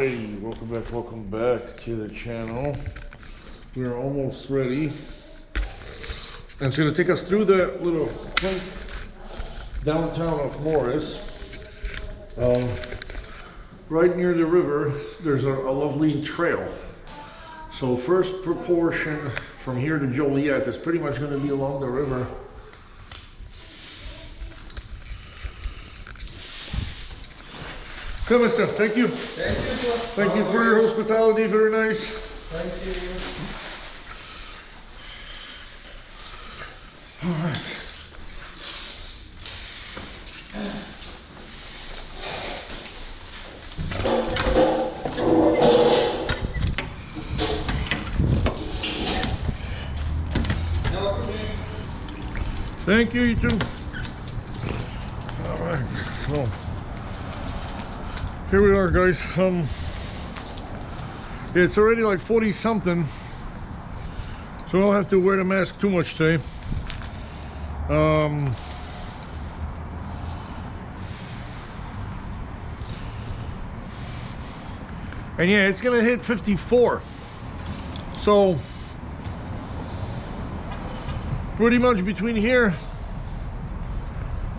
Alrighty, welcome back to the channel. We're almost ready. And it's gonna take us through that little quaint downtown of Morris. Right near the river, there's a lovely trail. So first proportion from here to Joliet is pretty much gonna be along the river. Come, mister. Thank you. Thank you, sir. Thank you for your hospitality. Very nice. Thank you. All right. Thank you, you too. All right. So here we are, guys. It's already like 40 something, so I don't have to wear the mask too much today. And yeah, it's gonna hit 54. So pretty much between here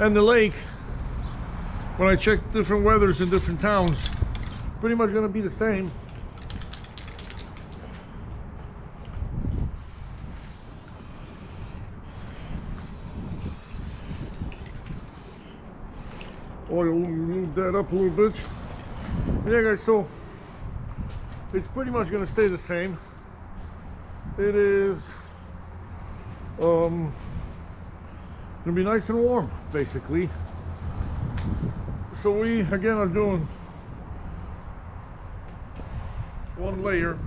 and the lake, when I check different weathers in different towns, pretty much gonna be the same. Oil, move that up a little bit. Yeah, guys, so it's pretty much gonna stay the same. It is gonna be nice and warm, basically. So we again are doing one layer.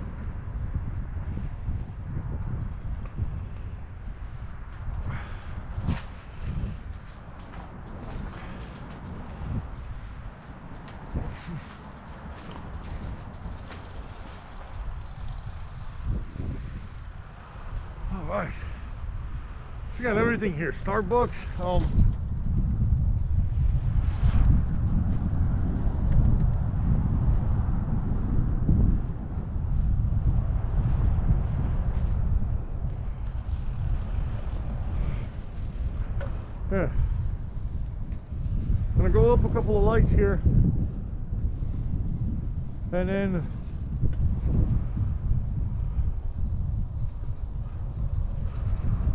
All right, we got everything here. Starbucks. Yeah. I'm gonna go up a couple of lights here, and then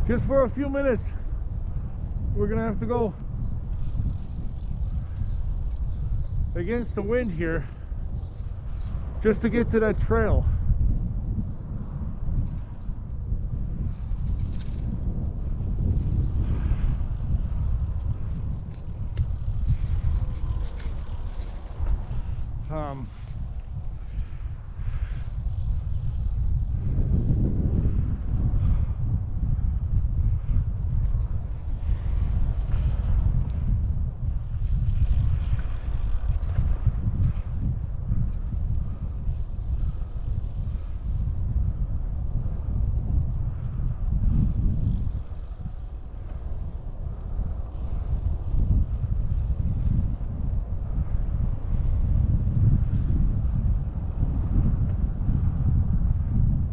just for a few minutes we're gonna have to go against the wind here just to get to that trail.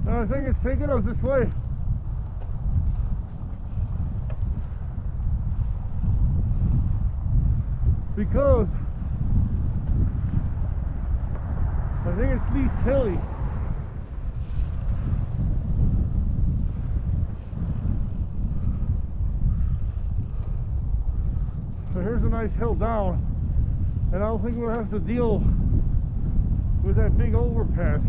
I think it's taking us this way. Because I think it's least hilly. So here's a nice hill down, and I don't think we'll have to deal with that big overpass.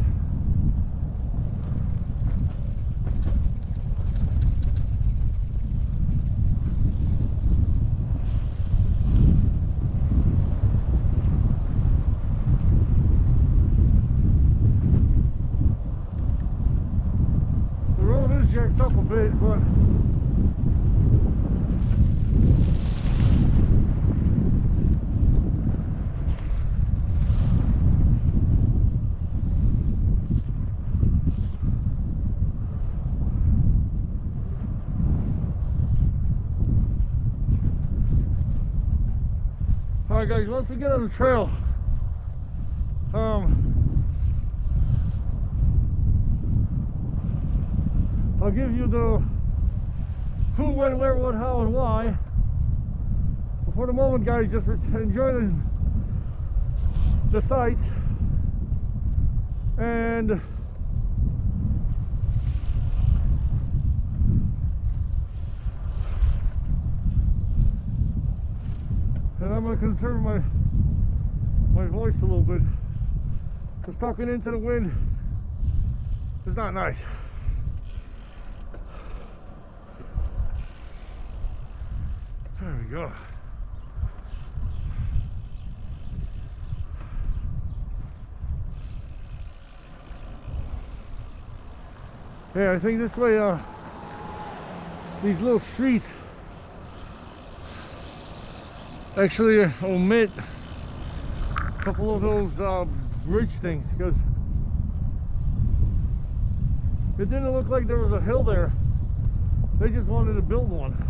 Jacked up a bit, but all right, guys, once we get on the trail, I'll give you the who, when, where, what, how, and why. But for the moment, guys, just enjoy the sights. And I'm going to conserve my voice a little bit, because talking into the wind is not nice. There we go. Yeah, I think this way, these little streets actually omit a couple of those bridge things, because it didn't look like there was a hill there. They just wanted to build one.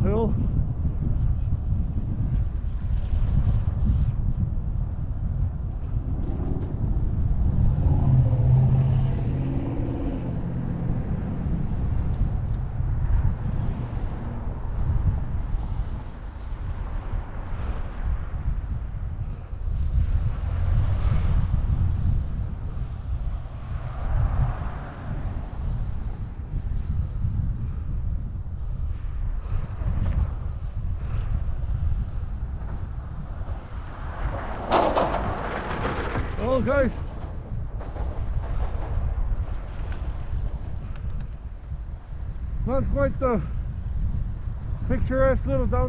Hill. Well, guys, not quite the picturesque little down